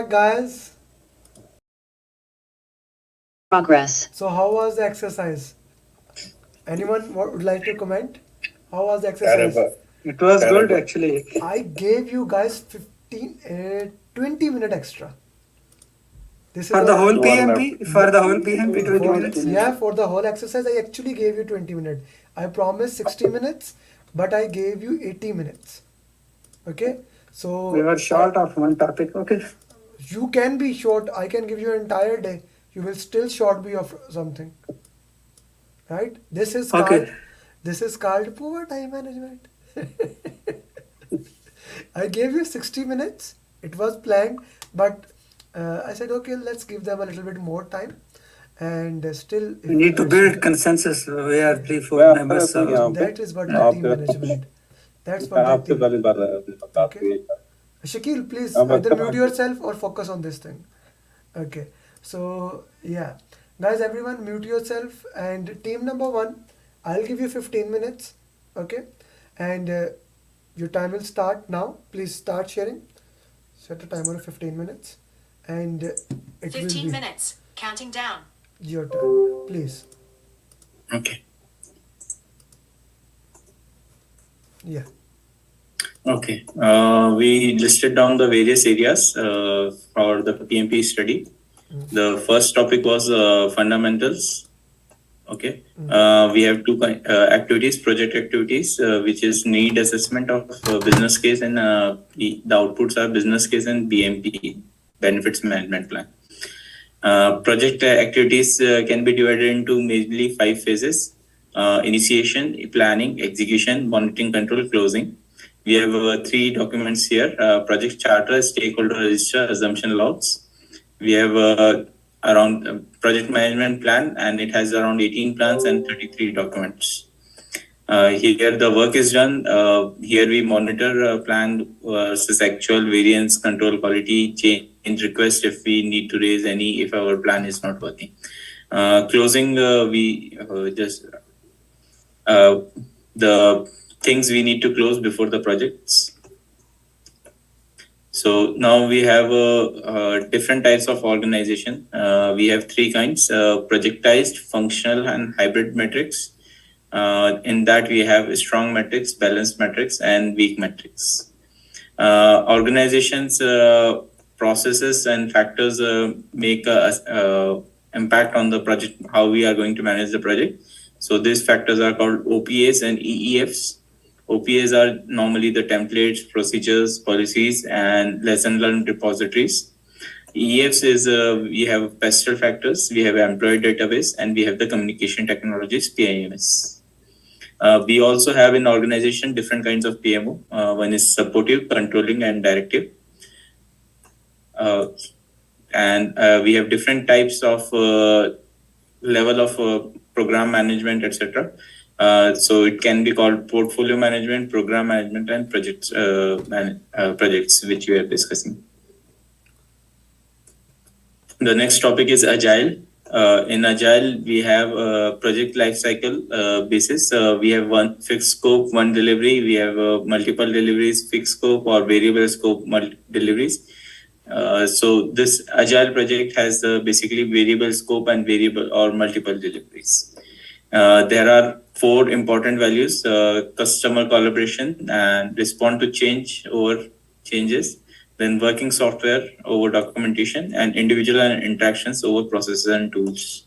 back, guys. Progress. So how was the exercise? Anyone would like to comment? How was the exercise? Terrible. It was good Terrible. actually. I gave you guys 20 minute extra. This is For the a whole Wonderful. PMP, for the whole PMP, 20 for minutes. yeah, for the whole exercise I actually gave you 20 minutes. I promised 60 minutes, but I gave you 80 minutes. Okay? We So were short of one topic. Okay. you can be short. I can give you an entire day. You will still short be of something. Right? Okay. This is called poor time management. I gave you 60 minutes. It was planned, but I said, okay, let's give them a little bit more time. And still, We if need to build consensus. We are 3-4 Yeah, members. So that is what the team आपके management. That's what the आपसे team. पहले बात बात Okay. हुई है। Shakil, please हाँ, either बता mute yourself or focus on this thing. Okay. So, yeah. Guys, everyone mute yourself. And team number one, I'll give you 15 minutes. Okay. And your time will start now. Please start sharing. Set a timer of 15 minutes. And it will 15 be minutes. Counting down. your turn. Please. Okay. Yeah. Okay. We listed down the various areas for the PMP study. The first topic was fundamentals. Okay. We have two activities, project activities, which is need assessment of business case, and the outputs are business case and BMP, benefits management plan. Project activities can be divided into mainly 5 phases: initiation, planning, execution, monitoring, control, closing. We have 3 documents here: project charter, stakeholder register, assumption logs. We have around project management plan, and it has around 18 plans and 33 documents. Here the work is done. Here we monitor plan versus actual, variance, control, quality, change request if we need to raise any, if our plan is not working. Closing, we just the things we need to close before the projects. So now we have different types of organization. We have 3 kinds: projectized, functional, and hybrid metrics. In that we have strong metrics, balanced metrics, and weak metrics. Organizations, processes, and factors make a impact on the project, how we are going to manage the project. So these factors are called OPAs and EEFs. OPAs are normally the templates, procedures, policies, and lesson learned repositories. EEFs is we have pastoral factors, we have employee database, and we have the communication technologies, PIMS. We also have in organization different kinds of PMO. One is supportive, controlling, and directive. And we have different types of level of program management, etc. So it can be called portfolio management, program management, and projects, projects which we are discussing. The next topic is Agile. In Agile, we have a project lifecycle basis. We have one fixed scope, one delivery. We have multiple deliveries, fixed scope or variable scope deliveries. So this Agile project has basically variable scope and variable or multiple deliveries. There are 4 important values: customer collaboration and respond to change over changes, then working software over documentation, and individual and interactions over processes and tools.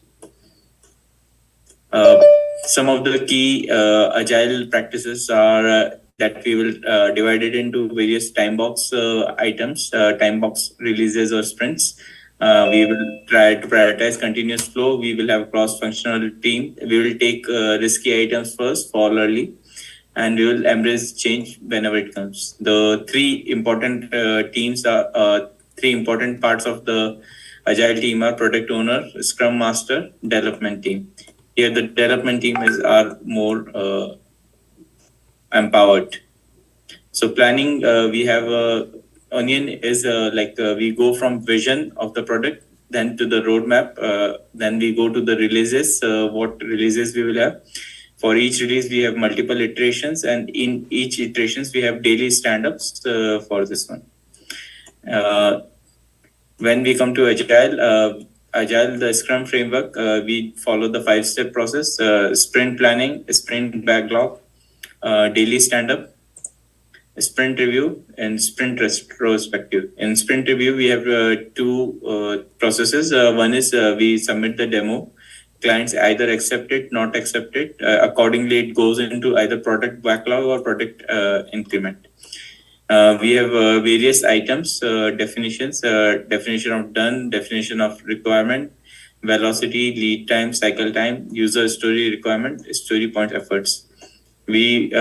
Some of the key Agile practices are that we will divide it into various time box items, time box releases or sprints. We will try to prioritize continuous flow. We will have cross-functional team. We will take risky items first, fall early, and we will embrace change whenever it comes. The 3 important teams are 3 important parts of the Agile team are product owner, Scrum Master, development team. Here the development team are more empowered. So planning, we have Onion is we go from vision of the product, then to the roadmap, then we go to the releases, what releases we will have. For each release, we have multiple iterations, and in each iterations, we have daily stand-ups for this one. When we come to Agile, the Scrum framework, we follow the 5-step process: sprint planning, sprint backlog, daily stand-up, sprint review, and sprint retrospective. In sprint review, we have two processes. One is we submit the demo. Clients either accept it, not accept it. Accordingly, it goes into either product backlog or product increment. We have various items, definitions, definition of done, definition of requirement, velocity, lead time, cycle time, user story requirement, story point efforts. We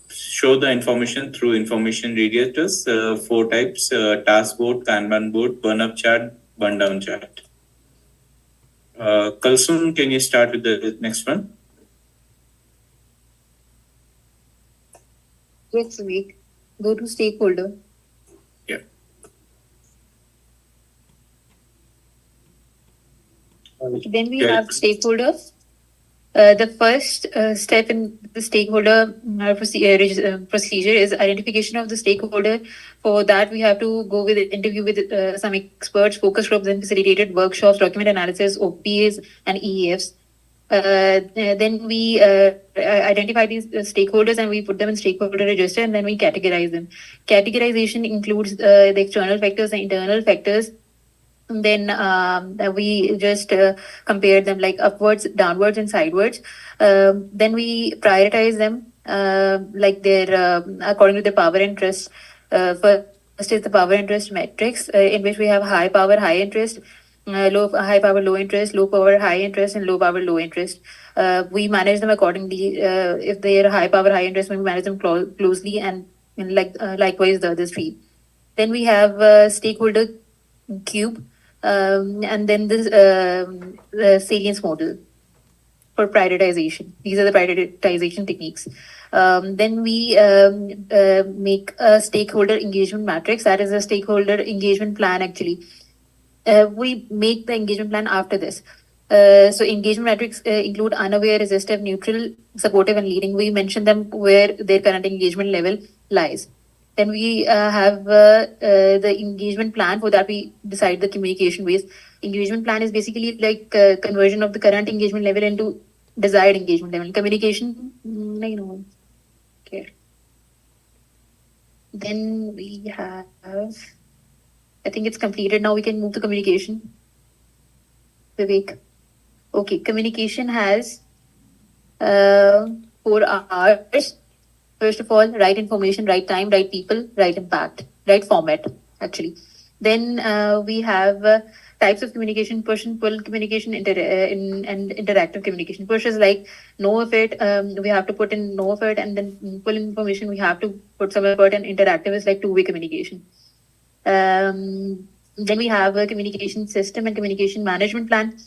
show the information through information radiators, 4 types: task board, Kanban board, burn up chart, burn down chart. Kalsum, can you start with the next one? Yes, Vivek. Go to stakeholder. Yeah. Then we Yeah. have stakeholders. The first step in the stakeholder procedure is identification of the stakeholder. For that, we have to go with interview with some experts, focus groups, and facilitated workshops, document analysis, OPAs, and EAFs. Then we identify these stakeholders and we put them in stakeholder register, and then we categorize them. Categorization includes the external factors and internal factors. And then we just compare them like upwards, downwards, and sidewards. Then we prioritize them like their according to their power interest. First is the power interest matrix, in which we have high power, high interest, high power, low interest, low power, high interest, and low power, low interest. We manage them accordingly. If they are high power, high interest, we manage them closely, and likewise the other three. Then we have stakeholder cube, and then this the salience model for prioritization. These are the prioritization techniques. Then we make a stakeholder engagement matrix. That is a stakeholder engagement plan, actually. We make the engagement plan after this. So engagement metrics include unaware, resistive, neutral, supportive, and leading. We mention them where their current engagement level lies. Then we have the engagement plan. For that, we decide the communication ways. Engagement plan is basically like conversion of the current engagement level into desired engagement level. Communication, okay. Then we have, I think it's completed. Now we can move to communication. Vivek. Okay, communication has 4 R's. First of all, right information, right time, right people, right impact, right format, actually. Then we have types of communication: push and pull communication, and interactive communication. Push is like no effort, we have to put in no effort, and then pull information, we have to put some effort, and interactive is like two-way communication. Then we have a communication system and communication management plan.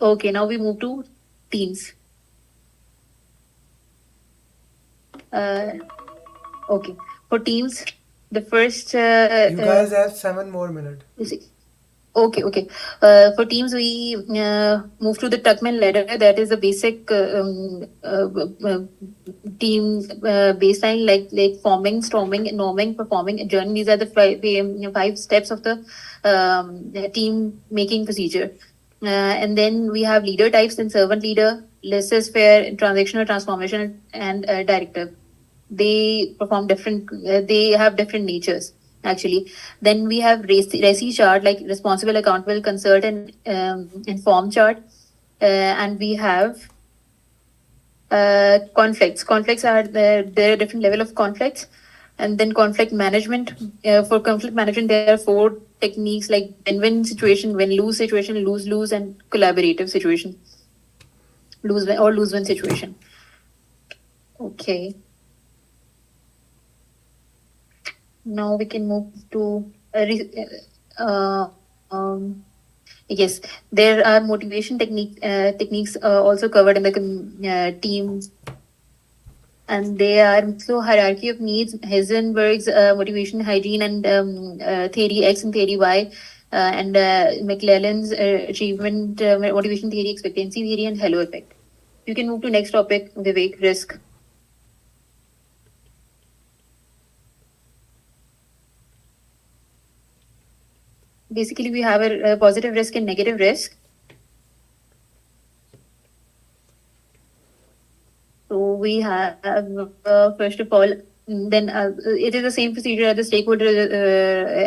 Okay, now we move to teams. Okay, for teams, the first. You guys have 7 more minutes. Okay. For teams, we move to the Tuckman ladder. That is a basic team baseline, like forming, storming, norming, performing, adjourning. These are the 5 steps of the team making procedure. And then we have leader types: and servant leader, laissez-faire, transactional, transformation, and directive. They perform different. They have different natures, actually. Then we have RACI chart, like responsible, accountable, consult, and inform chart. And we have conflicts. Conflicts are there are different level of conflicts. And then conflict management. For conflict management, there are 4 techniques, like win-win situation, win-lose situation, lose-lose, and collaborative situation. Lose-win or lose-win situation. Okay. Now we can move to yes, there are motivation techniques also covered in the team, and they are so hierarchy of needs, Heisenberg's motivation hygiene, and theory X and theory Y, and McClellan's achievement motivation theory, expectancy theory, and halo effect. You can move to next topic, Vivek, risk. basically we have a positive risk and negative risk. So we have, first of all, then it is the same procedure as the stakeholder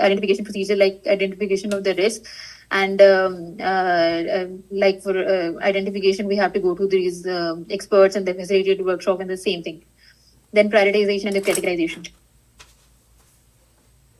identification procedure, like identification of the risk. And like for identification, we have to go to these experts and the facilitated workshop and the same thing. Then prioritization and the categorization.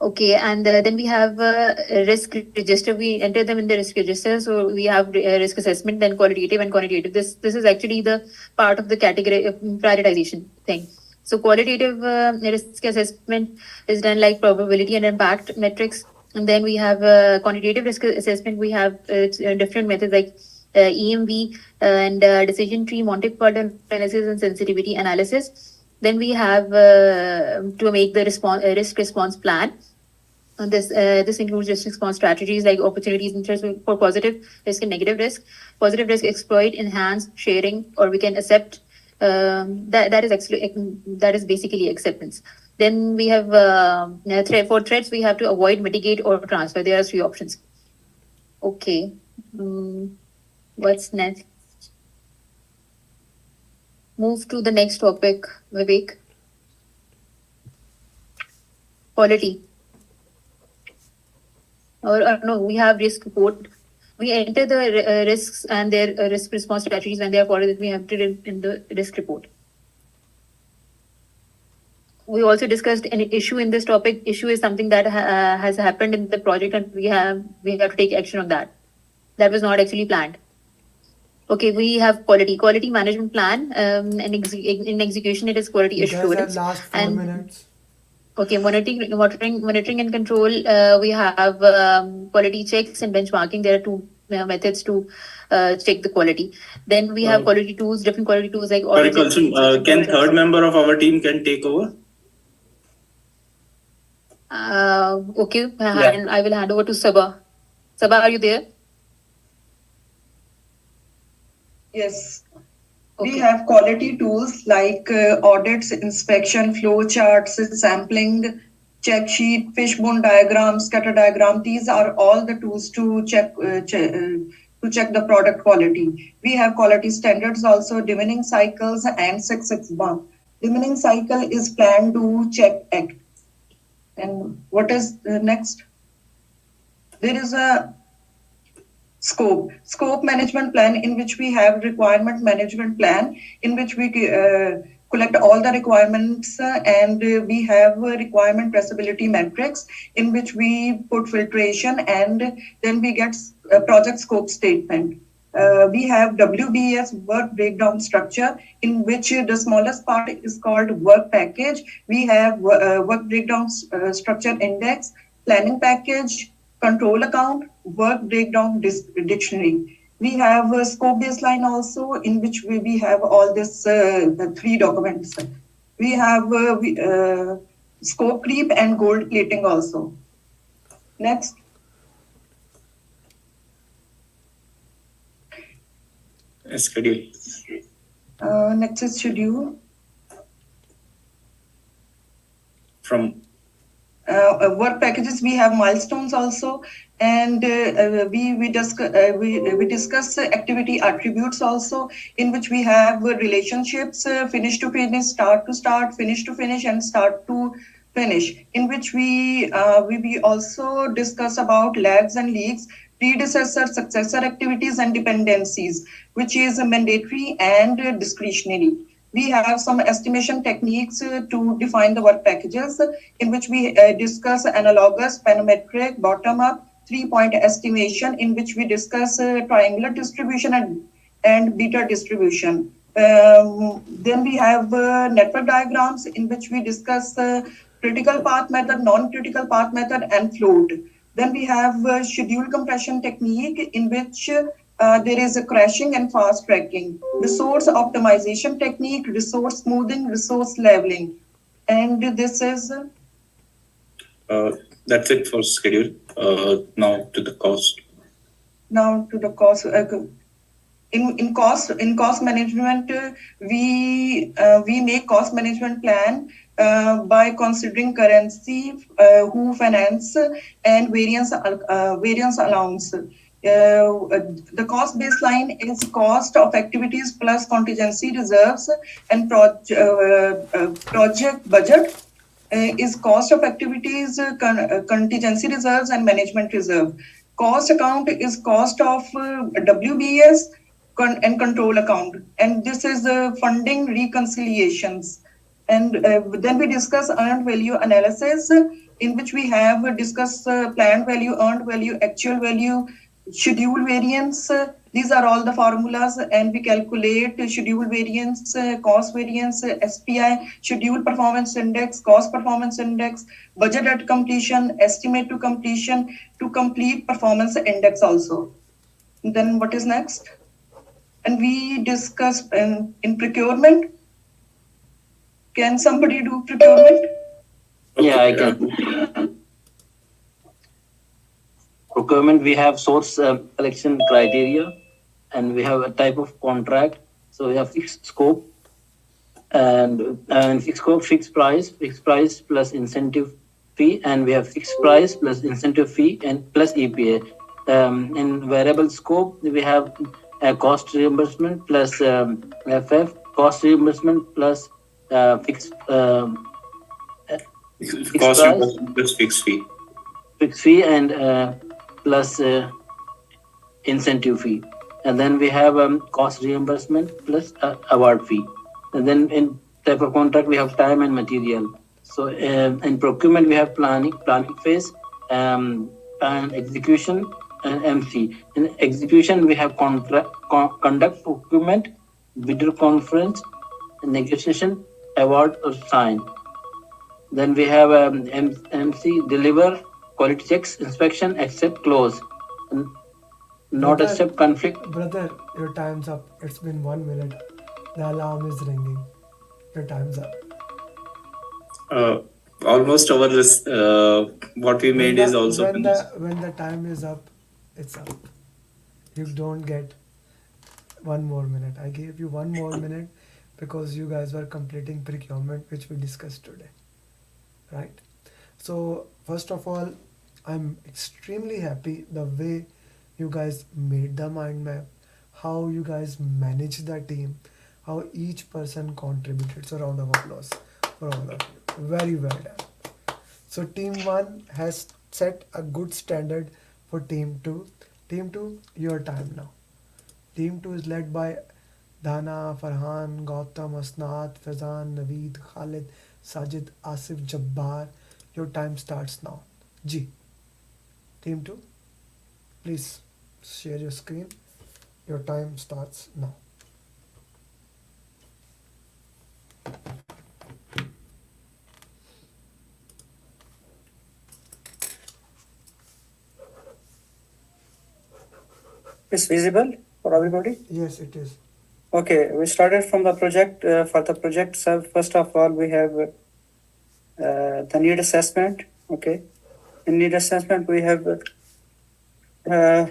Okay, and then we have a risk register. We enter them in the risk register. So we have risk assessment, then qualitative and quantitative. This is actually the part of the category prioritization thing. So qualitative risk assessment is done like probability and impact metrics. And then we have quantitative risk assessment. We have different methods like EMV and decision tree, Monte Carlo analysis, and sensitivity analysis. Then we have to make the risk response plan. And this includes risk response strategies like opportunities interest for positive risk and negative risk. Positive risk exploit, enhance, sharing, or we can accept. That is basically acceptance. Then we have for threats we have to avoid, mitigate, or transfer. There are 3 options. Okay, what's next? Move to the next topic, Vivek. Quality. Or no, we have risk report. We enter the risks and their risk response strategies when they are followed. We have to in the risk report. We also discussed an issue in this topic. Issue is something that has happened in the project, and we have to take action on that. That was not actually planned. Okay, we have quality management plan. And in execution, it is quality You guys assurance. have last 4 minutes. Okay, monitoring and control. We have quality checks and benchmarking. There are 2 methods to check the quality. Then we have quality tools, different quality tools like. Sorry, Kulsum, can third member of our team can take over? Okay, and I will hand over to Sabah. Sabah, are you there? Yes. Okay. We have quality tools like audits, inspection, flow charts, sampling, check sheet, fishbone diagram, scatter diagram. These are all the tools to check the product quality. We have quality standards also, dimming cycles and 661. Dimming cycle is plan, do, check, act. And what is next? There is a scope management plan, in which we have requirement management plan, in which we collect all the requirements, and we have requirement traceability metrics, in which we put filtration, and then we get a project scope statement. We have WBS, work breakdown structure, in which the smallest part is called work package. We have work breakdown structure index, planning package, control account, work breakdown dictionary. We have a scope baseline also, in which we have all this the 3 documents. We have scope creep and gold plating also. Next. Schedule. Next is schedule. From work packages, we have milestones also, and we discuss activity attributes also, in which we have relationships, finish to finish, start to start, finish to finish, and start to finish, in which we also discuss about lags and leaks, predecessor, successor activities, and dependencies, which is mandatory and discretionary. We have some estimation techniques to define the work packages, in which we discuss analogous, parametric, bottom-up, 3-point estimation, in which we discuss triangular distribution and beta distribution. Then we have network diagrams, in which we discuss critical path method, non-critical path method, and float. Then we have schedule compression technique, in which there is a crashing and fast tracking, resource optimization technique, resource smoothing, resource leveling. And this is... that's it for schedule. Now to the cost. Now to the cost. In cost management, we make cost management plan by considering currency, who finance, and variance allowance. The cost baseline is cost of activities plus contingency reserves and project budget is cost of activities, contingency reserves, and management reserve. Cost account is cost of WBS and control account, and this is funding reconciliations. And then we discuss earned value analysis, in which we have discussed planned value, earned value, actual value, schedule variance. These are all the formulas, and we calculate schedule variance, cost variance, SPI, schedule performance index, cost performance index, budget at completion, estimate to complete performance index also. And then what is next? And we discuss in procurement. Can somebody do procurement? Yeah, I can. Procurement, we have source selection criteria, and we have a type of contract. So we have fixed scope and fixed scope, fixed price plus incentive fee, and we have fixed price plus incentive fee and plus EPA. In variable scope, we have a cost reimbursement plus FF, cost reimbursement plus fixed Cost price, reimbursement plus fixed fee. and plus incentive fee. And then we have cost reimbursement plus award fee. And then in type of contract, we have time and material. So in procurement, we have planning phase, and execution, and MC. In execution, we have conduct procurement, bidder conference, negotiation, award or sign. Then we have MC, deliver, quality checks, inspection, accept, close. Not Brother, accept, conflict. Brother, your time's up. It's been 1 minute. The alarm is ringing. Your time's up. Almost over this. What we made is also finished. When the time is up, it's up. You don't get 1 more minute. I gave you 1 more minute because you guys were completing procurement, which we discussed today, right? So first of all, I'm extremely happy the way you guys made the mind map, how you guys managed the team, how each person contributed. So round of applause for all of you. Very well done. So team 1 has set a good standard for team 2. Team 2, your time now. Team 2 is led by Dana, Farhan, Gautam, Asnat, Fazan, Naveed, Khalid, Sajid, Asif, Jabbar. Your time starts now. G. Team 2, please share your screen. Your time starts now. It's visible for everybody? Yes, it is. Okay, we started from the project. For the project, first of all, we have the need assessment. Okay, in need assessment, we have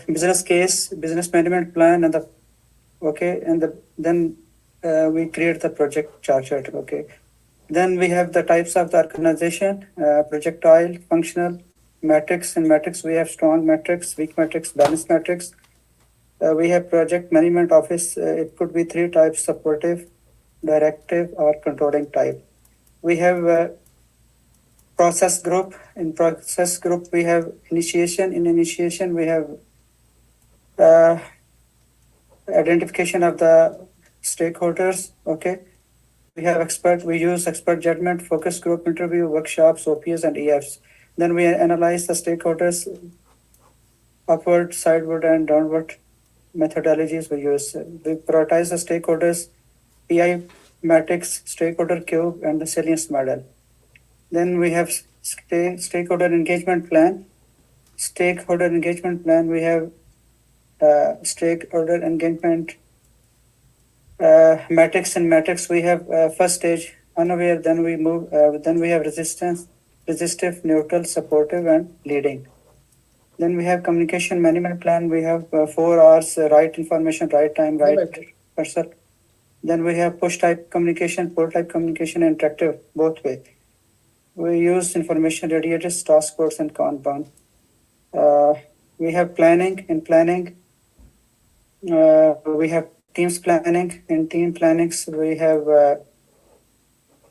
business case, business management plan, and then we create the project chart. Okay, then we have the types of the organization, projectile, functional, matrix. In matrix, we have strong matrix, weak matrix, balanced matrix. We have project management office. It could be 3 types: supportive, directive, or controlling type. We have process group. In process group, we have initiation. In initiation, we have identification of the stakeholders. Okay, we have expert. We use expert judgment, focus group interview, workshops, OPS, and EFs. Then we analyze the stakeholders, upward, sideward, and downward methodologies we use. We prioritize the stakeholders, PI matrix, stakeholder cube, and the salience model. Then we have stakeholder engagement plan. Stakeholder engagement plan, we have stakeholder engagement matrix. And matrix, we have first stage, unaware, then we move, then we have resistive, neutral, supportive, and leading. Then we have communication management plan. We have 4 R's, right information, right time, right person. Then we have push type communication, pull type communication, and interactive, both way. we use information radiators, task force, and Kanban. We have planning. In planning, we have teams planning. In team plannings, we have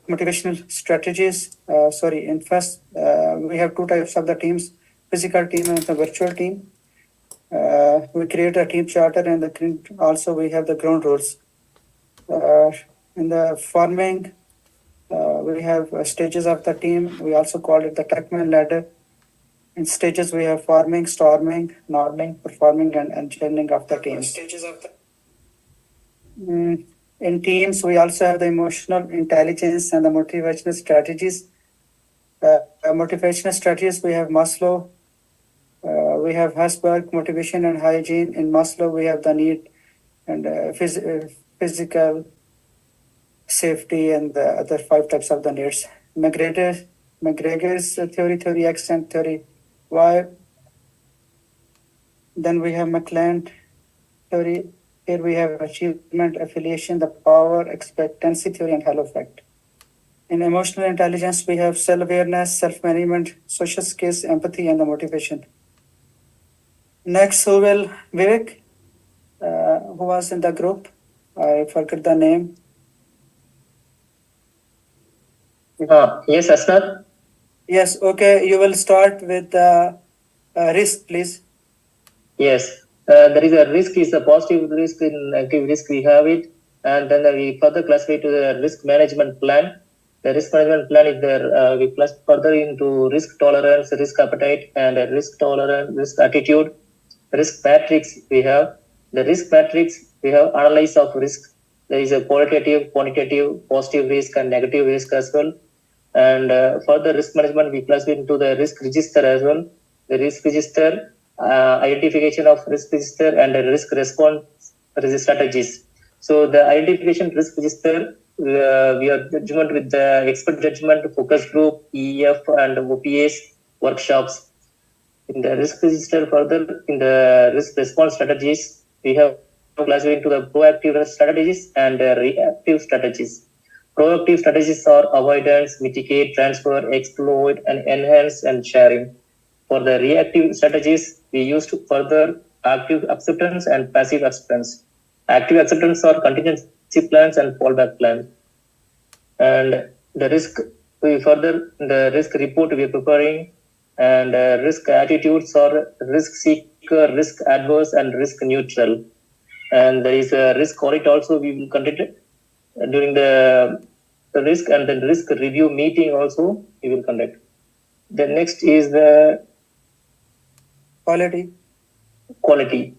motivational strategies. In first, we have two types of the teams: physical team and the virtual team. We create a team charter, and also we have the ground rules. In the forming, we have stages of the team. We also call it the Tuckman ladder. In stages, we have forming, storming, norming, performing, and gelling of the team. In teams, we also have the emotional intelligence and the motivational strategies. Motivational strategies, we have Maslow, we have Hasberg, motivation and hygiene. In Maslow, we have the need and physical safety and the other 5 types of the needs. McGregor's theory X and theory Y. Then we have McLean theory. Here we have achievement, affiliation, the power, expectancy theory, and halo effect. In emotional intelligence, we have self-awareness, self-management, social skills, empathy, and the motivation. Next, Vivek, who was in the group? I forgot the name. Yes, Asnath. Yes, okay. You will start with the risk, please. Yes, there is a risk, is a positive risk, in negative risk we have it, and then we further classify to the risk management plan. The risk management plan is there. We class further into risk tolerance, risk appetite, and risk tolerance, risk attitude. Risk matrix we have. The risk matrix we have analysis of risk. There is a qualitative, quantitative, positive risk, and negative risk as well. And for the risk management, we classify into the risk register as well. The risk register, identification of risk register, and the risk response strategies. So the identification risk register, we are judgment with the expert judgment, focus group, EEF, and OPS workshops. In the risk register, further in the risk response strategies, we have classified into the proactive strategies and reactive strategies. Proactive strategies are avoidance, mitigate, transfer, exploit, and enhance and sharing. For the reactive strategies, we used further active acceptance and passive acceptance. Active acceptance are contingency plans and fallback plans. And the risk, we further the risk report we are preparing, and risk attitudes are risk seeker, risk adverse, and risk neutral. And there is a risk audit also we will conduct during the risk, and the risk review meeting also we will conduct. The next is the quality.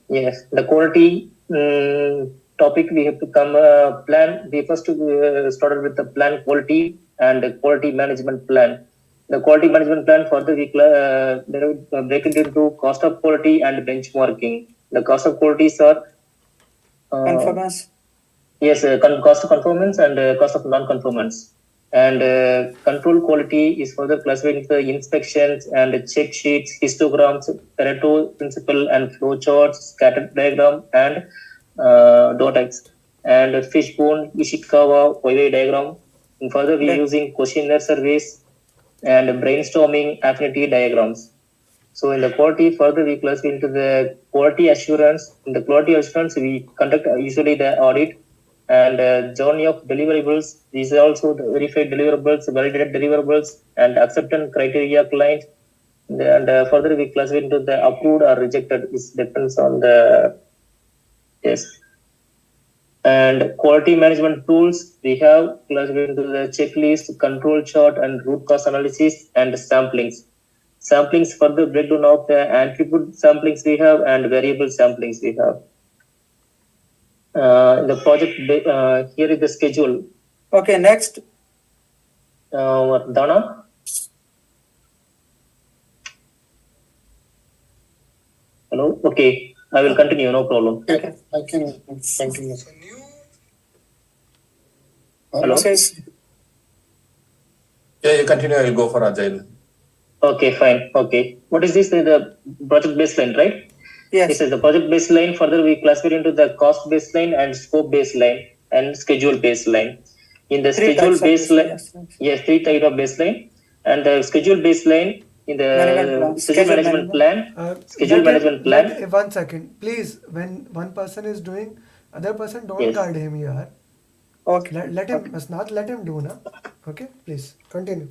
Yes, the quality topic we have to come plan. We first started with the plan quality and the quality management plan. The quality management plan further we break it into cost of quality and benchmarking. The cost of qualities are conformance. Yes, cost of conformance and cost of non-conformance. And control quality is further classified into the inspections and check sheets, histograms, Pareto principle and flow charts, scatter diagram, and DOTX. And fishbone, Ishikawa, Poiwei diagram. And further, we are using questionnaire surveys and brainstorming affinity diagrams. So in the quality, further we classify into the quality assurance. In the quality assurance, we conduct usually the audit and journey of deliverables. These are also the verified deliverables, validated deliverables, and acceptance criteria client. And further we classify into the approved or rejected. This depends on the test. And quality management tools, we have classified into the checklist, control chart, and root cause analysis and samplings. Samplings further breakdown of the attribute samplings we have and variable samplings we have. The project, here is the schedule. Okay, next. Dana? Hello? Okay, I will continue, no problem. Okay, I can continue. Hello? Yeah, you continue. I will go for Agile. Okay, fine. Okay. What is this? The project baseline, right? Yes. This is the project baseline. Further, we classify into the cost baseline and scope baseline and schedule baseline. In the schedule baseline, yes, 3 types of baseline. and the schedule baseline in the schedule management plan. Schedule management plan. 1 second, please. When one person is doing, other person don't Yes. guard him here. Okay. Let him, must not let him do, na? Okay, please continue.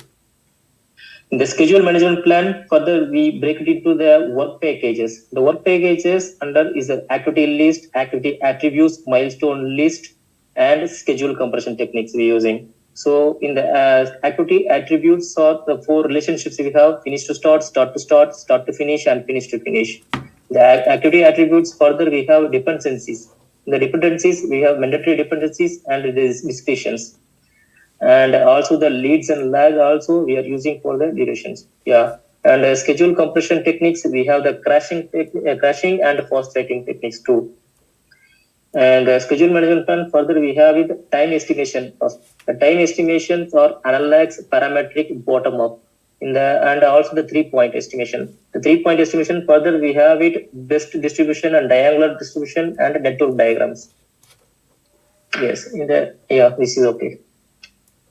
In the schedule management plan, further we break it into the work packages. The work packages under is the activity list, activity attributes, milestone list, and schedule compression techniques we're using. So in the activity attributes are the 4 relationships we have: finish to start, start to start, start to finish, and finish to finish. The activity attributes further we have dependencies. In the dependencies we have mandatory dependencies and the discretions. And also the leads and lag also we are using for the durations. Yeah. And schedule compression techniques, we have the crashing and fast tracking techniques too. And schedule management plan further we have it time estimation. The time estimations are analytics parametric bottom up in the, and also the 3-point estimation. The 3-point estimation further we have it best distribution and diagonal distribution and network diagrams. Yes, in the, yeah, this is okay.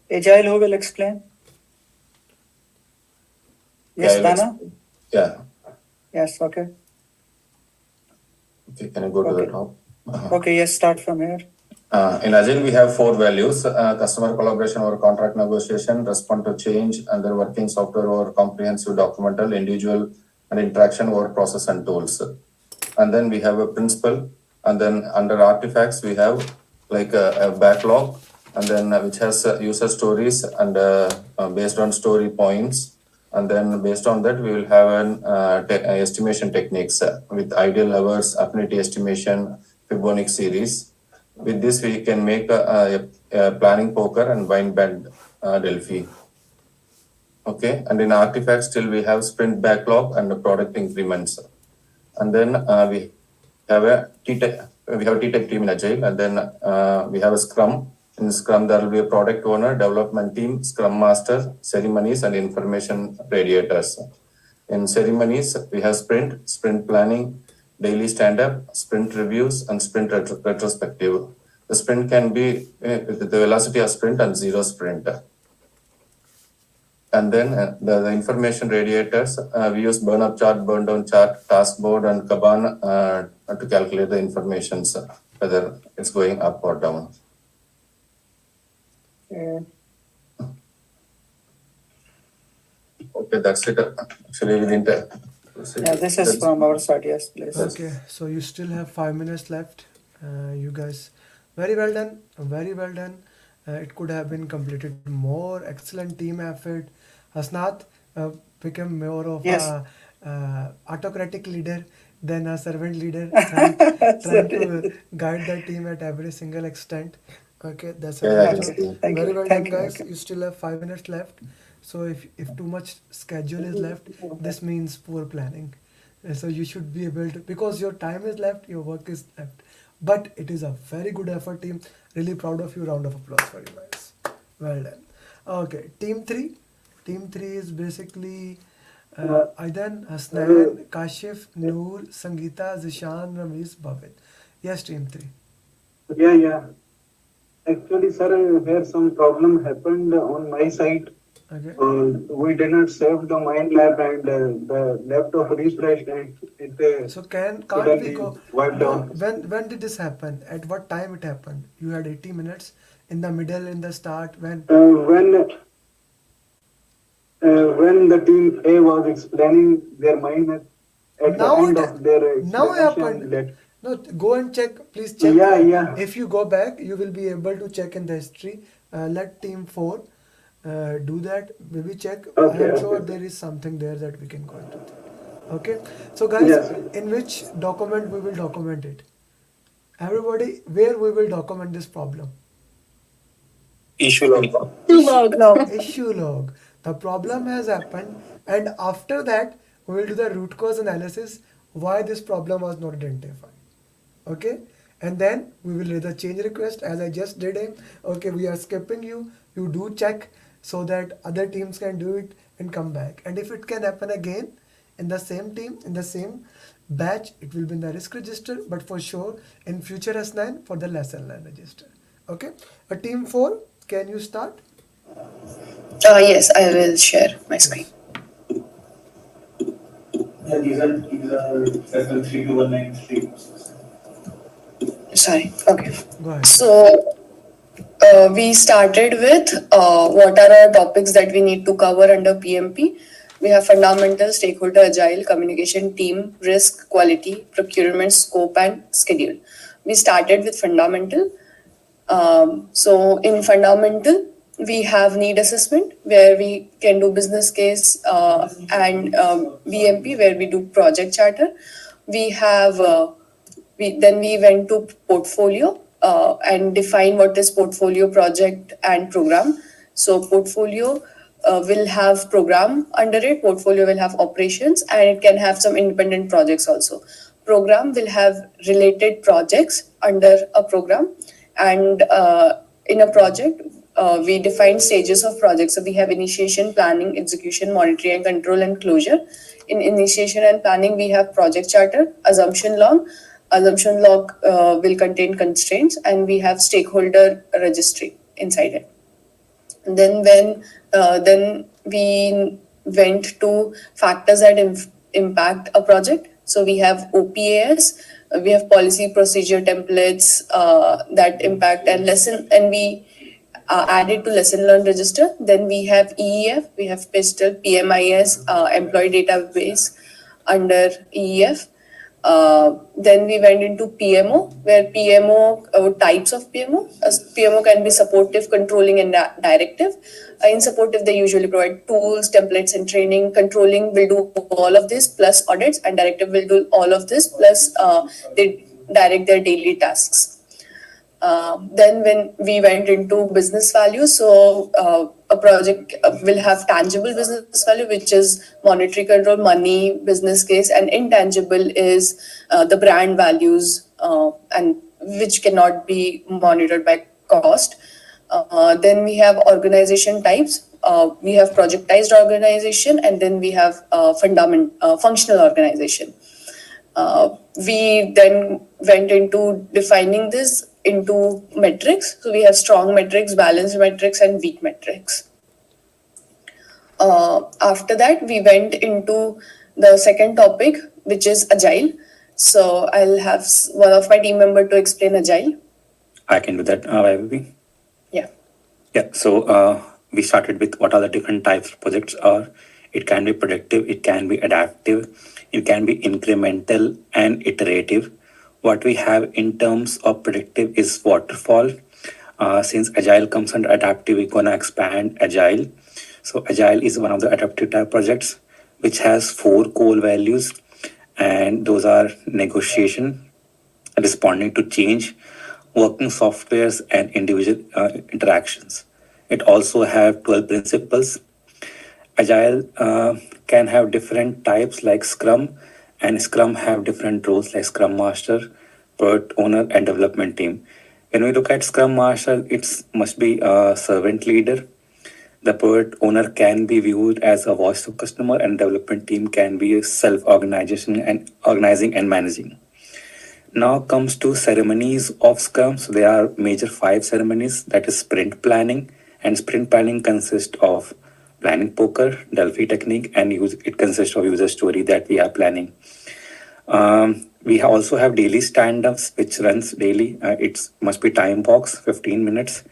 Agile, who will explain? Yes, Yeah, Dana? Yeah. Yes, okay. Okay, can you go to the Okay. top? Okay, yes, start from here. In Agile, we have 4 values: customer collaboration over contract negotiation, respond to change, and then working software over comprehensive documental, individual, and interaction over process and tools. And then we have a principle, and then under artifacts, we have like a backlog, and then which has user stories and based on story points. And then based on that, we will have an estimation techniques with ideal hours, affinity estimation, Fibonacci series. With this, we can make a planning poker and bind band Delphi. Okay, and in artifacts, still we have sprint backlog and the product increments. And then we have a T-Tech team in Agile, and then we have a Scrum. In Scrum, there will be a product owner, development team, Scrum master, ceremonies, and information radiators. In ceremonies, we have sprint planning, daily stand-up, sprint reviews, and sprint retrospective. The sprint can be with the velocity of sprint and 0 sprint. And then the information radiators, we use burn-up chart, burn-down chart, task board, and Kanban to calculate the information, whether it's going up or down. Okay, that's it. Actually, we didn't. Yeah, this is from our side. Yes, please. Okay, so you still have 5 minutes left. You guys, very well done. Very well done. It could have been completed more. Excellent team effort. Hasnath became more of Yes. a autocratic leader than a servant leader, trying to guide the team at every single extent. Okay, that's a Yeah, great I job. can see. Thank Very you. well Thank done, you. guys. Okay. You still have 5 minutes left. So if too much schedule is left, this means poor planning. So you should be able to, because your time is left, your work is left. But it is a very good effort, team. Really proud of you. Round of applause for you guys. Well done. Okay, team 3. Team 3 is basically Aidan, Hasnan, Kashif, Noor, Sangeeta, Zishan, Ramesh, Bhavit. Yes, team 3. Yeah. Actually, sir, here some problem happened on my side. Okay. We did not save the mind lab and the laptop refreshed and it So can't we suddenly go? wiped No, out. when did this happen? At what time it happened? You had 80 minutes in the middle, in the start. When? When the team A was explaining their mind map at Now the end it of their now happened. explanation, No, go and check. Please check. Yeah. If you go back, you will be able to check in the history. Let team 4 do that. Maybe check. I Okay, am sure okay. there is something there that we can go into that. Okay. So guys, Yes. in which document we will document it? Everybody, where we will document this problem? Issue log. Issue log. The problem has happened, and after that, we will do the root cause analysis why this problem was not identified. Okay, and then we will raise a change request as I just did him. Okay, we are skipping you. You do check so that other teams can do it and come back. And if it can happen again in the same team, in the same batch, it will be in the risk register, but for sure in future S9 for the lesson learn register. Okay, a team 4, can you start? Yes, I will share my screen. Yeah, these are cycle 32193. Sorry. Okay. Go ahead. So we started with what are our topics that we need to cover under PMP. We have fundamental, stakeholder, agile, communication, team, risk, quality, procurement, scope, and schedule. We started with fundamental. So in fundamental, we have need assessment where we can do business case and BMP where we do project charter. We have we went to portfolio and define what is portfolio, project, and program. So portfolio will have program under it. Portfolio will have operations, and it can have some independent projects also. Program will have related projects under a program, and in a project we define stages of projects. So we have initiation, planning, execution, monitoring and control, and closure. In initiation and planning, we have project charter, assumption log. Assumption log will contain constraints, and we have stakeholder registry inside it. And then we went to factors that impact a project. So we have OPAS, we have policy procedure templates that impact and lesson, and we added to lesson learned register. Then we have EEF, we have PISTL, PMIS, employee database under EEF. Then we went into PMO, where PMO, types of PMO. PMO can be supportive, controlling, and directive. In supportive, they usually provide tools, templates, and training. Controlling will do all of this plus audits, and directive will do all of this plus they direct their daily tasks. Then when we went into business value, so a project will have tangible business value, which is monetary control, money, business case, and intangible is the brand values, and which cannot be monitored by cost. Then we have organization types. We have projectized organization, and then we have functional organization. We then went into defining this into metrics. So we have strong metrics, balanced metrics, and weak metrics. After that, we went into the second topic, which is agile. So I'll have one of my team member to explain agile. I can do that, Vaibhavi. Yeah. Yeah. So we started with what are the different types of projects are. It can be predictive, it can be adaptive, it can be incremental and iterative. What we have in terms of predictive is waterfall. Since agile comes under adaptive, we're gonna expand agile. So agile is one of the adaptive type projects which has 4 core values, and those are negotiation, responding to change, working softwares, and individual interactions. It also have 12 principles. Agile can have different types like Scrum, and Scrum have different roles like Scrum Master, Product Owner, and Development Team. When we look at Scrum Master, it must be a servant leader. The Product Owner can be viewed as a voice of customer, and Development Team can be self-organization and organizing and managing. Now comes to ceremonies of Scrum. So there are major 5 ceremonies, that is sprint planning, and sprint planning consists of planning poker, Delphi technique, and it consists of user story that we are planning. We also have daily stand-ups, which runs daily. It must be time box, 15 minutes.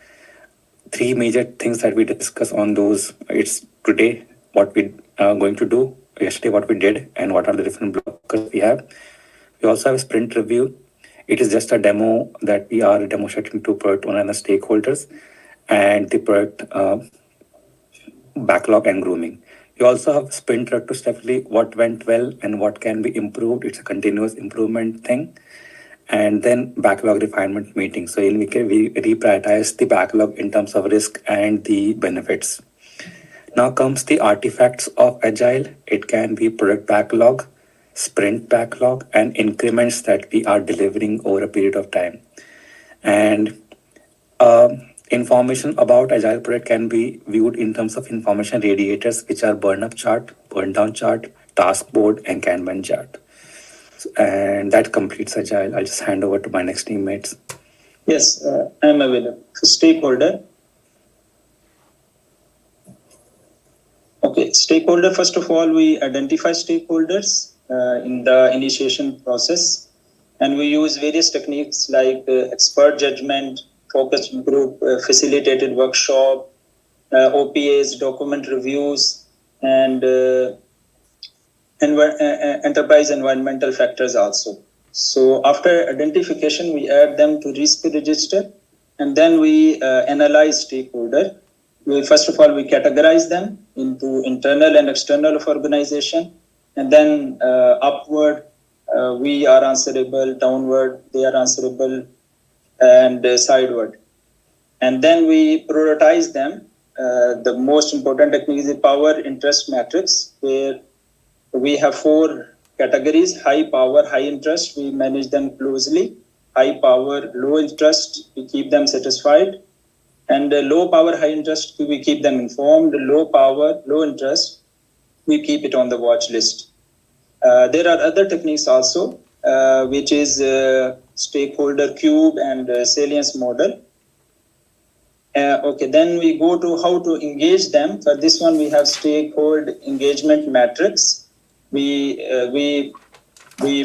3 major things that we discuss on those. It's today, what we are going to do, yesterday what we did, and what are the different blockers we have. We also have a sprint review. It is just a demo that we are demonstrating to product owner and the stakeholders, and the product backlog and grooming. We also have sprint retrospectively, what went well and what can be improved. It's a continuous improvement thing. And then backlog refinement meeting. So we reprioritize the backlog in terms of risk and the benefits. Now comes the artifacts of Agile. It can be product backlog, sprint backlog, and increments that we are delivering over a period of time. And information about Agile project can be viewed in terms of information radiators, which are burn up chart, burn down chart, task board, and Kanban chart. And that completes Agile. I'll just hand over to my next teammates. Yes, I'm available. So stakeholder. Okay, stakeholder, first of all, we identify stakeholders in the initiation process, and we use various techniques like expert judgment, focus group, facilitated workshop, OPAs, document reviews, and enterprise environmental factors also. So after identification, we add them to risk register, and then we analyze stakeholder. First of all, we categorize them into internal and external of organization, and then upward, we are answerable, downward, they are answerable, and sideward. And then we prioritize them. The most important technique is the power interest matrix, where we have 4 categories: high power, high interest, we manage them closely; high power, low interest, we keep them satisfied; and low power, high interest, we keep them informed; low power, low interest, we keep it on the watch list. There are other techniques also, which is stakeholder cube and salience model. Okay, then we go to how to engage them. For this one, we have stakeholder engagement matrix. We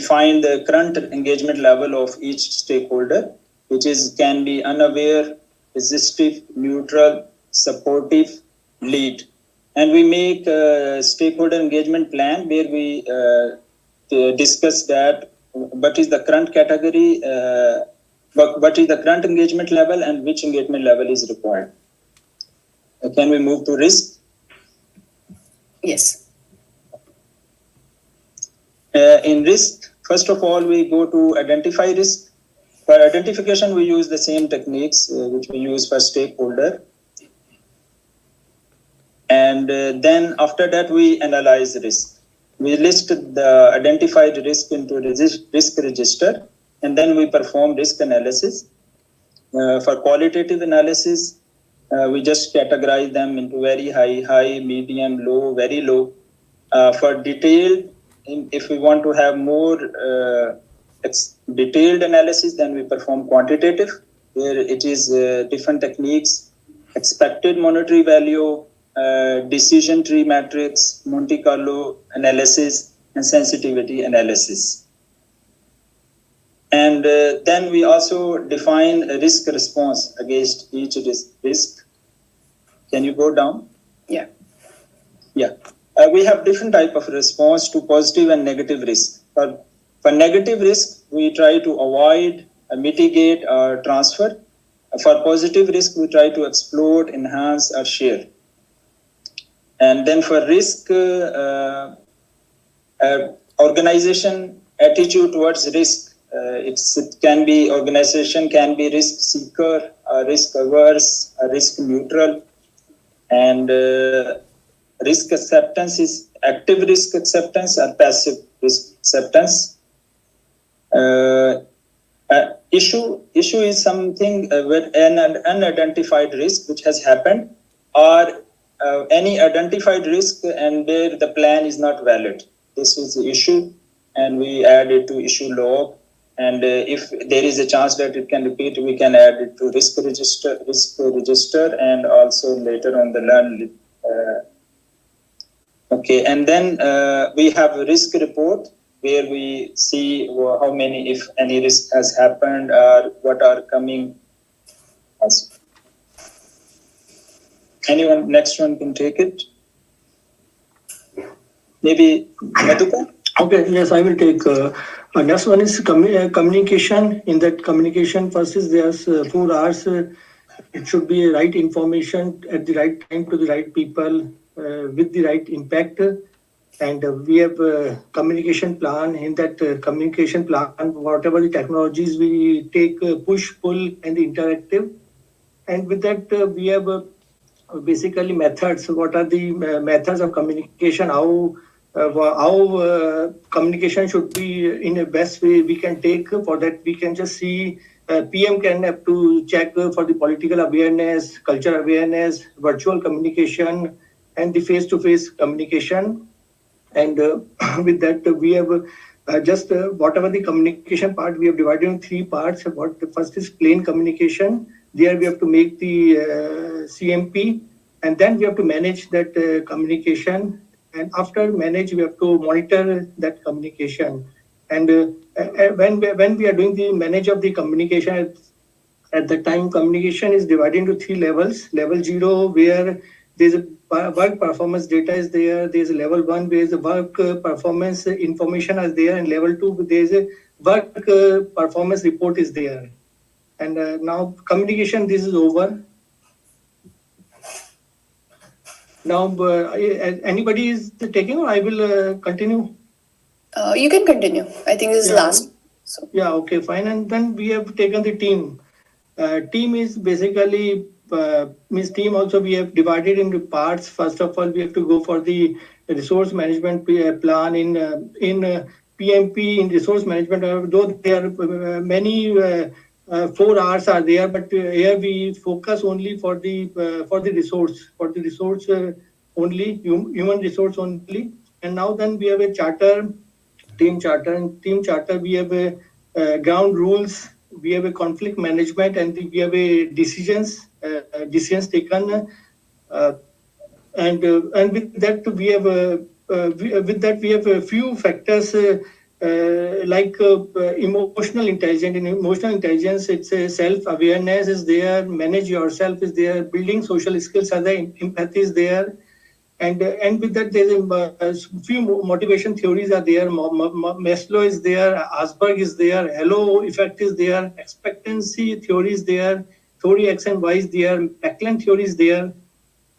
find the current engagement level of each stakeholder, which can be unaware, resistive, neutral, supportive, lead. And we make a stakeholder engagement plan where we discuss that what is the current category, what is the current engagement level, and which engagement level is required. Can we move to risk? Yes. In risk, first of all, we go to identify risk. For identification, we use the same techniques which we use for stakeholder. And then after that, we analyze risk. We list the identified risk into risk register, and then we perform risk analysis. For qualitative analysis, we just categorize them into very high, high, medium, low, very low. For detailed, if we want to have more detailed analysis, then we perform quantitative, where it is different techniques: expected monetary value, decision tree matrix, Monte Carlo analysis, and sensitivity analysis. And then we also define a risk response against each risk. Can you go down? Yeah. Yeah. We have different type of response to positive and negative risk. For negative risk, we try to avoid, mitigate, or transfer. For positive risk, we try to explore, enhance, or share. And then for risk, organization attitude towards risk. It can be, organization can be risk seeker, risk averse, risk neutral, and risk acceptance is active risk acceptance or passive risk acceptance. Issue is something with an unidentified risk which has happened, or any identified risk and where the plan is not valid. This is the issue, and we add it to issue log. And if there is a chance that it can repeat, we can add it to risk register, and also later on the learn. Okay, and then we have a risk report where we see how many, if any, risk has happened or what are coming. Also. Anyone, next one can take it. Maybe Madhuka? Okay, yes, I will take. Next one is communication. In that communication, first is there's 4 R's. It should be right information at the right time to the right people with the right impact. And we have a communication plan. In that communication plan, whatever the technologies we take, push, pull, and interactive. And with that, we have basically methods. What are the methods of communication? How communication should be in a best way we can take. For that, we can just see PM can have to check for the political awareness, cultural awareness, virtual communication, and the face-to-face communication. And with that, we have just whatever the communication part, we have divided in 3 parts. The first is plain communication. There we have to make the CMP, and then we have to manage that communication. And after manage, we have to monitor that communication. And when we are doing the manage of the communication, at the time, communication is divided into 3 levels. Level 0, where there's a work performance data is there. There's a level 1, where the work performance information is there. And level 2, there's a work performance report is there. And now communication, this is over. Now, anybody is taking, or I will continue? You can continue. I think this is last. So. Yeah, okay, fine. And then we have taken the team. Team is basically, means team also we have divided into parts. First of all, we have to go for the resource management plan in PMP, in resource management, though there are many 4 R's are there, but here we focus only for the resource, only, human resource only. And now then we have a charter, team charter. And team charter, we have a ground rules, we have a conflict management, and we have a decisions taken. And with that we have a few factors like emotional intelligence. In emotional intelligence, it's a self-awareness is there, manage yourself is there, building social skills are there, empathy is there. And with that, there's a few motivation theories are there. Maslow is there, Asberg is there, Hello effect is there, expectancy theory is there, theory X and Y is there, Pecklin theory is there.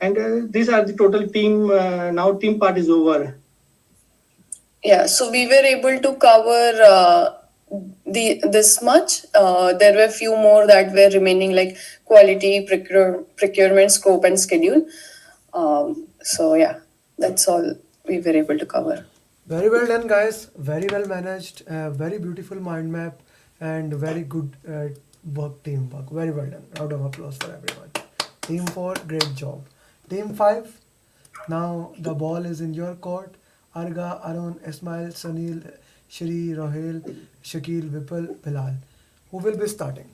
And these are the total team. Now team part is over. Yeah, so we were able to cover this much. There were few more that were remaining, like quality, procurement, scope, and schedule. So yeah, that's all we were able to cover. Very well done, guys. Very well managed. Very beautiful mind map and very good teamwork. Very well done. Round of applause for everyone. Team 4, great job. Team 5, now the ball is in your court. Arga, Arun, Ismail, Sunil, Shri, Rohil, Shakil, Vipul, Bilal. Who will be starting?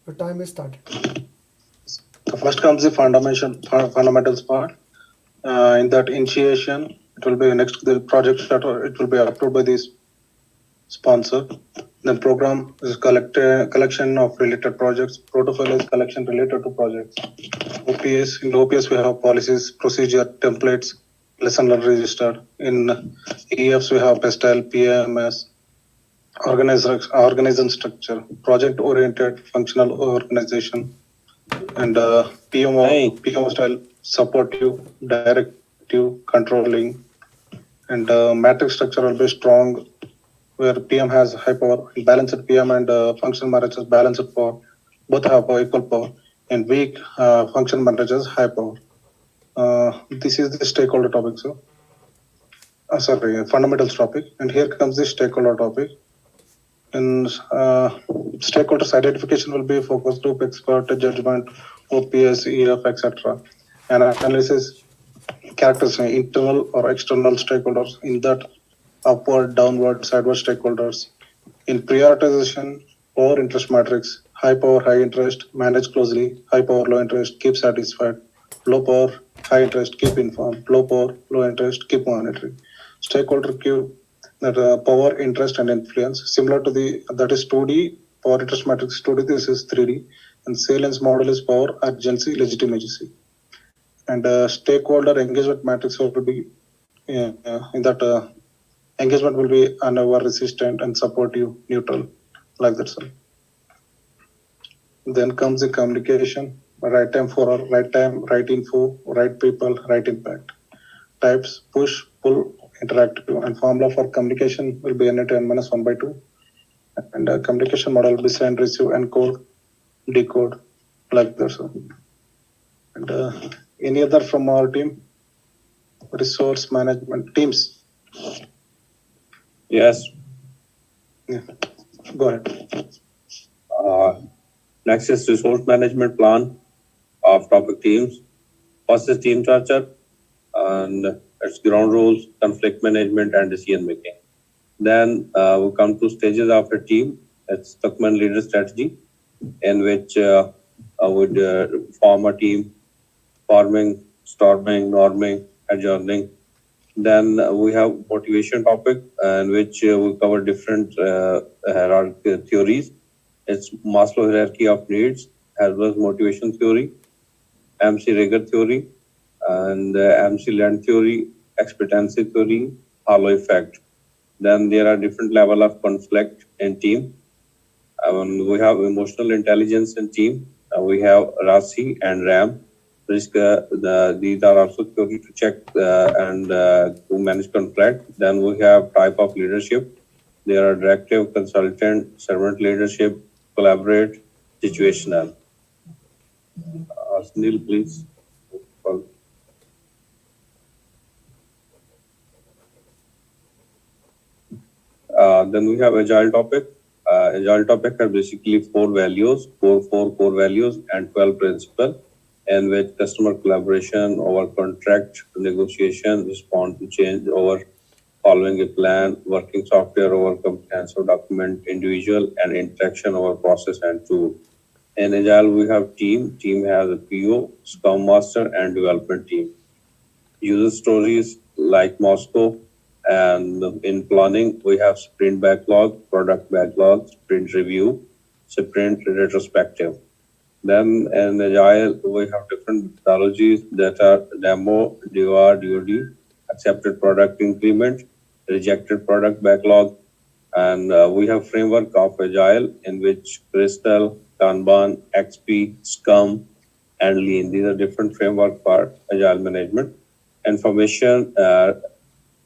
Your time is started. So first comes the fundamentals part. In that initiation, it will be next to the project starter. It will be approved by the sponsor. Then program is collection of related projects. Protocol is collection related to projects. OPS, in OPS we have policies, procedure, templates, lesson learned register. In EFs we have PESTILE, PMS, organization structure, project oriented functional organization, and PMO style supportive, directive, controlling, and matrix structure will be strong, where PM has high power, balanced PM and functional managers balanced power, both have equal power, and weak function managers high power. This is the stakeholder topic, so fundamentals topic, and here comes the stakeholder topic. And stakeholders identification will be focus group, expert, judgment, OPS, EF, etc. And analysis characters, internal or external stakeholders, in that upward, downward, sideward stakeholders. In prioritization, power interest matrix, high power, high interest, manage closely, high power, low interest, keep satisfied, low power, high interest, keep informed, low power, low interest, keep monitoring. Stakeholder queue, that power, interest, and influence, similar to that is 2D, power interest matrix 2D, this is 3D, and salience model is power, urgency, legitimacy. And stakeholder engagement matrix will be in that engagement will be unaware, resistant, and supportive, neutral, like that. So then comes the communication, right time for right time, right info, right people, right impact. Types, push, pull, interactive, and formula for communication will be n(-1/2. And communication model will be send, receive, encode, decode, like that. So, and any other from our team? Resource management teams. Yes. Yeah. Go ahead. Next is resource management plan of topic teams. First is team structure, and its ground rules, conflict management, and decision making. Then we come to stages of a team. It's document leader strategy, in which I would form a team, forming, storming, norming, adjourning. Then we have motivation topic, in which we cover different hierarchy theories. It's Maslow hierarchy of needs, Herbert's motivation theory, MC rigor theory, and MC land theory, expectancy theory, hollow effect. Then there are different level of conflict in team. We have emotional intelligence in team. We have RASI and RAM. These are also theory to check and to manage conflict. Then we have type of leadership. There are directive, consultant, servant leadership, collaborate, situational. Sunil, please. Then we have agile topic. Agile topic are basically four core values and 12 principles, in which customer collaboration over contract negotiation, respond to change over following a plan, working software over comprehensive document, individual and interaction over process and tool. In Agile, we have team. Team has a PO, Scrum Master, and development team. User stories like Moscow, and in planning, we have sprint backlog, product backlog, sprint review, sprint retrospective. Then in Agile, we have different methodologies that are demo, DOR, DOD, accepted product increment, rejected product backlog, and we have framework of Agile, in which Crystal, Kanban, XP, Scrum, and Lean. These are different framework for Agile management.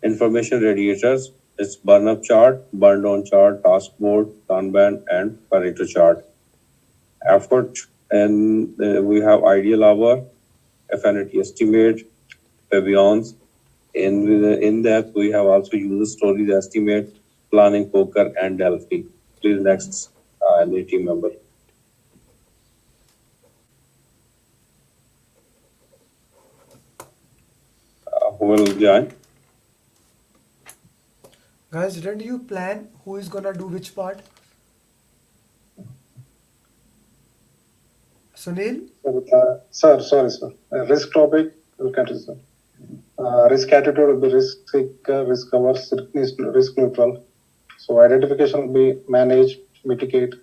Information radiators is burn up chart, burn down chart, task board, Kanban, and Pareto chart. Effort, and we have ideal hour, affinity estimate, pavilions. In that, we have also user stories estimate, planning, poker, and Delphi. Please next, any team member. Who will join? Guys, didn't you plan who is gonna do which part? Sunil? Sir, sorry, sir. Risk topic, will continue, sir. Risk attitude will be risk seeker, risk averse, risk neutral. So identification will be manage, mitigate,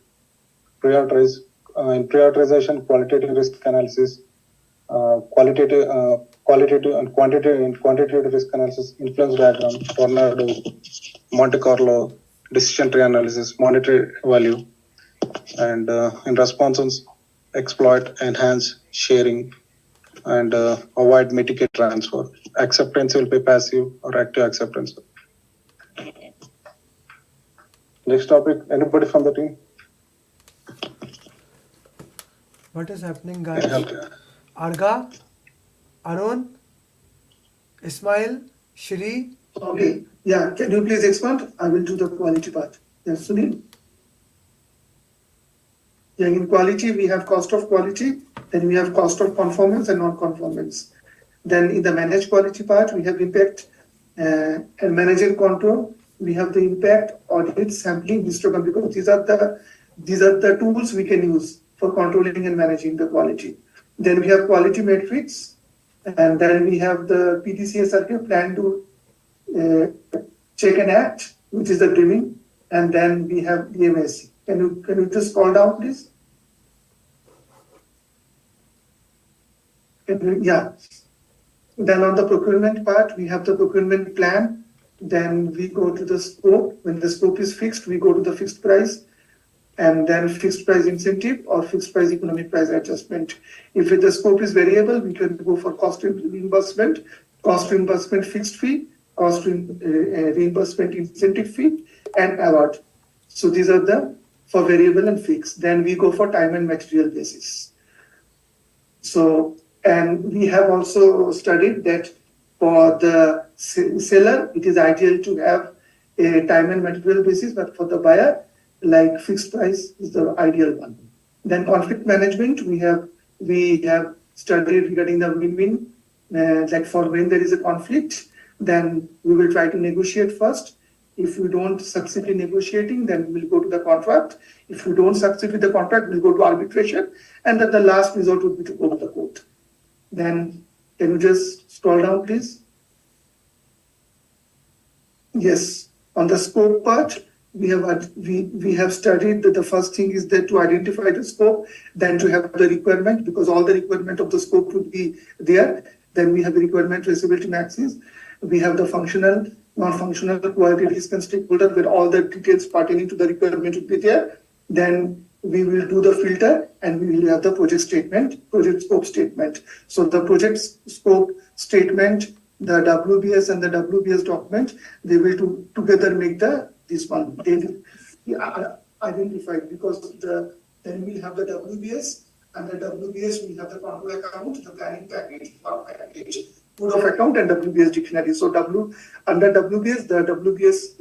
prioritize. In prioritization, qualitative risk analysis, qualitative and quantitative risk analysis, influence diagram, tornado, Monte Carlo, decision tree analysis, monetary value, and in responses, exploit, enhance, sharing, and avoid, mitigate, transfer. Acceptance will be passive or active acceptance. Next topic, anybody from the team? What is happening, guys? Arga, Arun, Ismail, Shri. Okay, yeah, can you please expand? I will do the quality part. Yes, Sunil. Yeah, in quality, we have cost of quality, then we have cost of conformance and non-conformance. Then in the managed quality part, we have impact and manager control. We have the impact, audit, sampling, histogram, because these are the tools we can use for controlling and managing the quality. Then we have quality metrics, and then we have the PDCA circuit, plan to check and act, which is the dreaming, and then we have DMSC. Can you just scroll down, please? Yeah. Then on the procurement part, we have the procurement plan. Then we go to the scope. When the scope is fixed, we go to the fixed price, and then fixed price incentive or fixed price economic price adjustment. If the scope is variable, we can go for cost reimbursement fixed fee, cost reimbursement incentive fee, and award. So these are the for variable and fixed. Then we go for time and material basis. So, and we have also studied that for the seller, it is ideal to have a time and material basis, but for the buyer, like fixed price is the ideal one. Then conflict management, we have studied regarding the win-win, that for when there is a conflict, then we will try to negotiate first. If we don't succeed in negotiating, then we will go to the contract. If we don't succeed with the contract, we'll go to arbitration. And then the last resort would be to go to the court. Then can you just scroll down, please? Yes, on the scope part, we have studied that the first thing is that to identify the scope, then to have the requirement, because all the requirement of the scope would be there. Then we have the requirement traceability maxes. We have the functional, non-functional, quality, risk, and stakeholder, where all the details pertaining to the requirement would be there. Then we will do the filter, and we will have the project statement, project scope statement. So the project scope statement, the WBS and the WBS document, they will together make this one. They will identify, because then we have the WBS, and the WBS we have the control account, the planning package, work package, code of account, and WBS dictionary. So under WBS,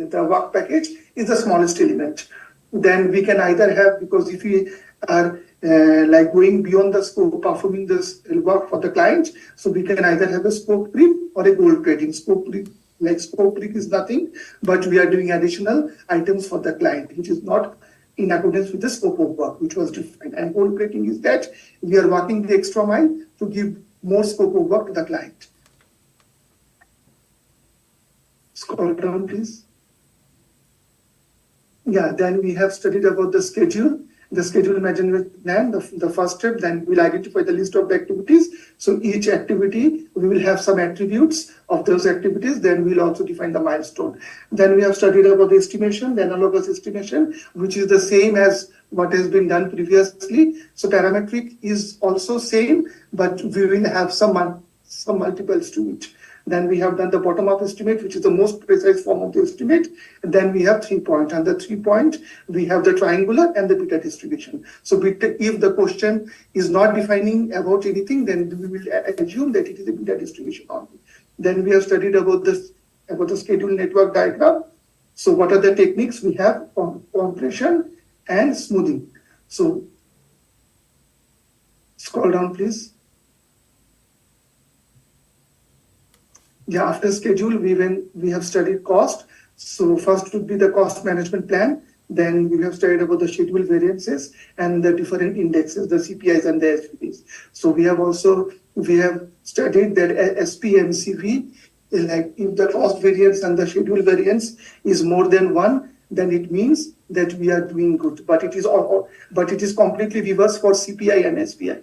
the work package is the smallest element. Then we can either have, because if we are like going beyond the scope, performing this work for the client, so we can either have a scope creep or a gold plating. Scope creep is nothing, but we are doing additional items for the client, which is not in accordance with the scope of work, which was defined. And gold plating is that we are working the extra mile to give more scope of work to the client. Scroll down, please. Yeah, then we have studied about the schedule management plan, the first step. Then we'll identify the list of the activities. So each activity, we will have some attributes of those activities. Then we'll also define the milestone. Then we have studied about the estimation, the analogous estimation, which is the same as what has been done previously. So parametric is also same, but we will have some multiples to it. Then we have done the bottom-up estimate, which is the most precise form of the estimate. And then we have 3-point. And the 3-point, we have the triangular and the beta distribution. So if the question is not defining about anything, then we will assume that it is a beta distribution only. Then we have studied about the schedule network diagram. So what are the techniques we have? Compression and smoothing. So scroll down, please. Yeah, after schedule, we have studied cost. So first would be the cost management plan. Then we have studied about the schedule variances and the different indexes, the CPIs and the SPPs. So we have studied that SP and CV, like if the cost variance and the schedule variance is more than 1, then it means that we are doing good. But it is completely reverse for CPI and SPI.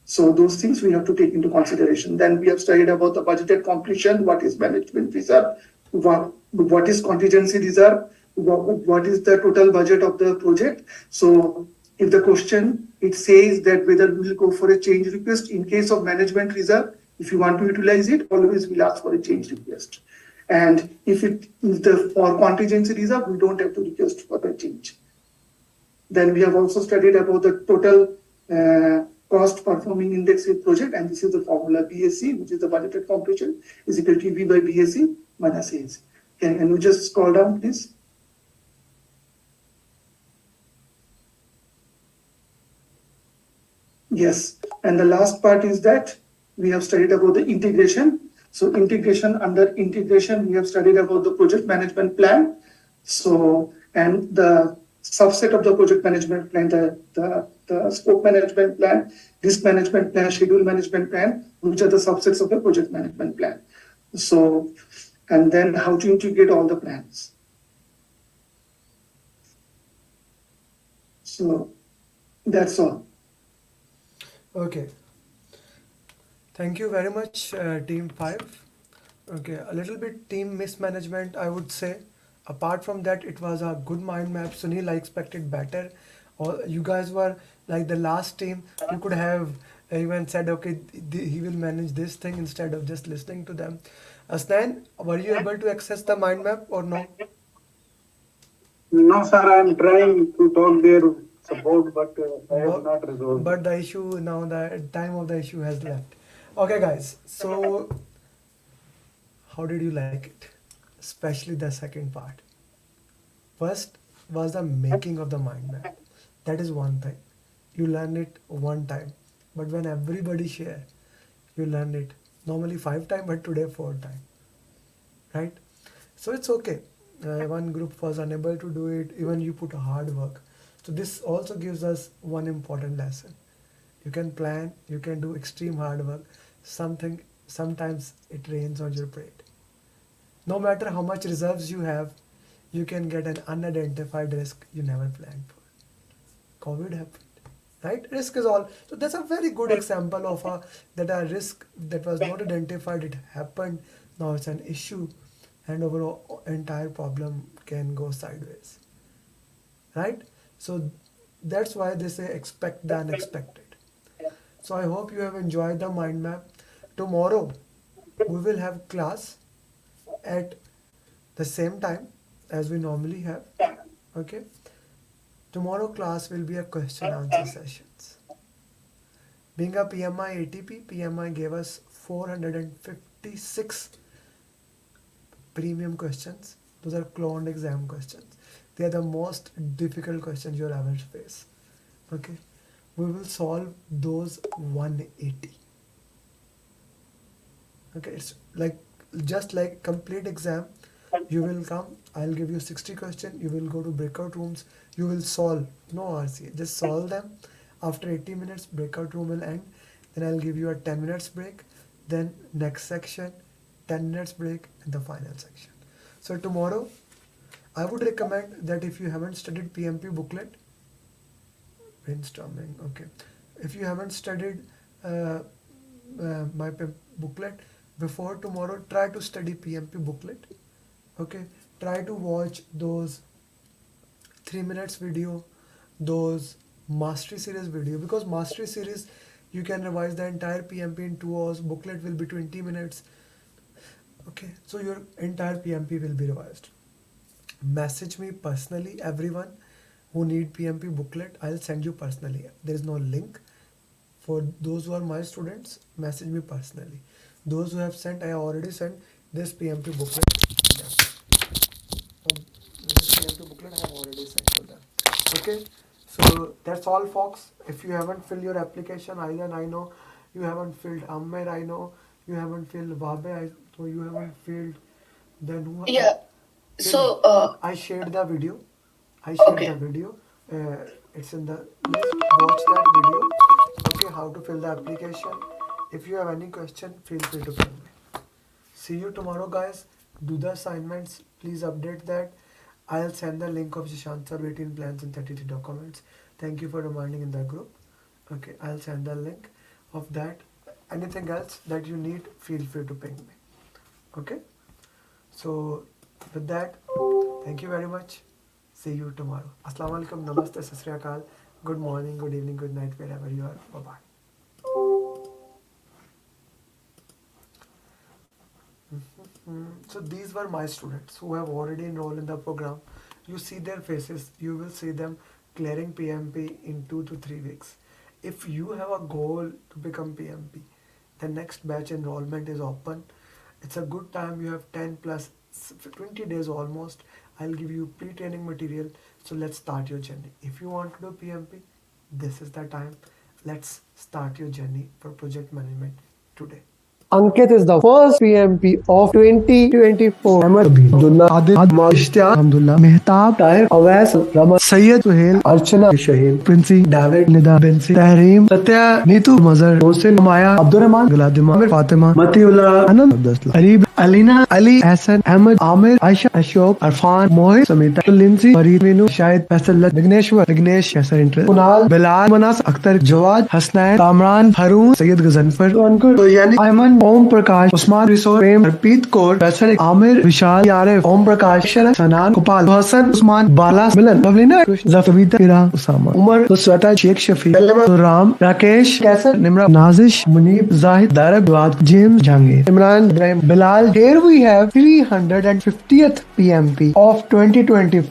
So those things we have to take into consideration. Then we have studied about the budgeted completion, what is management reserve, what is contingency reserve, what is the total budget of the project. So if the question, it says that whether we will go for a change request in case of management reserve, if you want to utilize it, always we'll ask for a change request. And if for contingency reserve, we don't have to request for a change. Then we have also studied about the total cost performing index with project, and this is the formula BAC, which is the budgeted completion, is equal to V by BAC minus AC. Can you just scroll down, please? Yes, and the last part is that we have studied about the integration. So under integration, we have studied about the project management plan. So, and the subset of the project management plan, the scope management plan, risk management plan, schedule management plan, which are the subsets of the project management plan. So, and then how to integrate all the plans. So that's all. Okay. Thank you very much, Team 5. Okay, a little bit team mismanagement, I would say. Apart from that, it was a good mind map. Sunil, I expected better. You guys were like the last team. You could have even said, okay, he will manage this thing instead of just listening to them. Asnan, were you able to access the mind map or no? No, sir, I am trying to talk their support, but I have not resolved. But the issue now, the time of the issue has left. Okay, guys. So, how did you like it? Especially the second part. First was the making of the mind map. That is one thing. You learn it one time. but when everybody share, you learn it. Normally 5 times, but today 4 times, right? So it's okay. One group was unable to do it, even you put a hard work. So this also gives us one important lesson. You can plan, you can do extreme hard work. Sometimes it rains on your parade. No matter how much reserves you have, you can get an unidentified risk you never planned for. COVID happened, right? Risk is all. So that's a very good example of a risk that was not identified. It happened. Now it's an issue, and overall entire problem can go sideways, right? So that's why they say expect the unexpected. So I hope you have enjoyed the mind map. Tomorrow we will have class at the same time as we normally have. Okay. Tomorrow class will be a question answer sessions. Being a PMI ATP, PMI gave us 456 premium questions. Those are cloned exam questions. They are the most difficult questions you'll ever face. Okay. We will solve those 180. Okay, it's like just like complete exam. You will come, I'll give you 60 questions, you will go to breakout rooms, you will solve, no RCA, just solve them. After 80 minutes, breakout room will end. Then I'll give you a 10 minutes break. Then next section, 10 minutes break, and the final section. So tomorrow, I would recommend that if you haven't studied PMP booklet, brainstorming, okay. If you haven't studied my booklet before tomorrow, try to study PMP booklet. Okay, try to watch those 3 minutes video, those mastery series video, because mastery series you can revise the entire PMP in 2 hours. Booklet will be 20 minutes. Okay, so your entire PMP will be revised. Message me personally, everyone who need PMP booklet, I'll send you personally. There is no link. For those who are my students, message me personally. Those who have sent, I already sent this PMP booklet. This PMP booklet I have already sent to them. Okay, so that's all, folks. If you haven't filled your application, Aidan, I know you haven't filled. Ammer, I know you haven't filled. Wabe, I know you haven't filled. Then who? Yeah. So I shared the video. The video. It's in the list. Watch that video. Okay, how to fill the application. If you have any question, feel free to ping me. See you tomorrow, guys. Do the assignments. Please update that. I'll send the link of Jishant sir 18 plans and 33 documents. Thank you for reminding in the group. Okay, I'll send the link of that. Anything else that you need, feel free to ping me. Okay. So with that, thank you very much. See you tomorrow. Assalamu alaikum, namaste, sat sri akal. Good morning, good evening, good night, wherever you are. Bye bye. So these were my students who have already enrolled in the program. You see their faces, you will see them clearing PMP in 2 to 3 weeks. If you have a goal to become PMP, the next batch enrollment is open. It's a good time. You have 10 plus 20 days almost. I'll give you pre-training material. So let's start your journey. If you want to do PMP, this is the time. Let's start your journey for project management today. Ankit is the first PMP of 2024. Ahmed Abdullah, Adil, Ishtiaq, Alhamdulillah, Mehtab, Tahir, Awais, Raman, Sayyid, Suhail, Archana, Shahil, Princy, David, Nida, Bensi, Tahreem, Satya, Neetu, Mazhar, Mohsin, Maya, Abdurrahman, Guladima, Amir, Fatima, Matiullah, Anand, Abdullah, Arib, Alina, Ali, Hassan, Ahmed, Amir, Aisha, Ashok, Arfan, Mohit, Samita, Lindsay, Farid, Minu, Shahid, Faisal, Vigneshwar, Vignesh, Yasser, Interest, Kunal, Bilal, Manas, Akhtar, Jawad, Hasnain, Kamran, Haroon, Sayyid Ghazanfar, Ankur, Yani, Ayman, Om Prakash, Usman, Risor, Prem, Harpreet Kaur, Vaisal, Amir, Vishal, Yaref, Om Prakash, Sharat, Sanan, Gopal, Hassan, Usman, Bala, Milan, Pavlina, Zafavita, Ira, Usama, Umar, Sweta, Sheikh Shafi, Ram, Rakesh, Kaisar, Nimra, Nazish, Munib, Zahid, Darab, Dawad, James, Jangir, Imran, Ibrahim, Bilal. Here we have 350th PMP of 2024.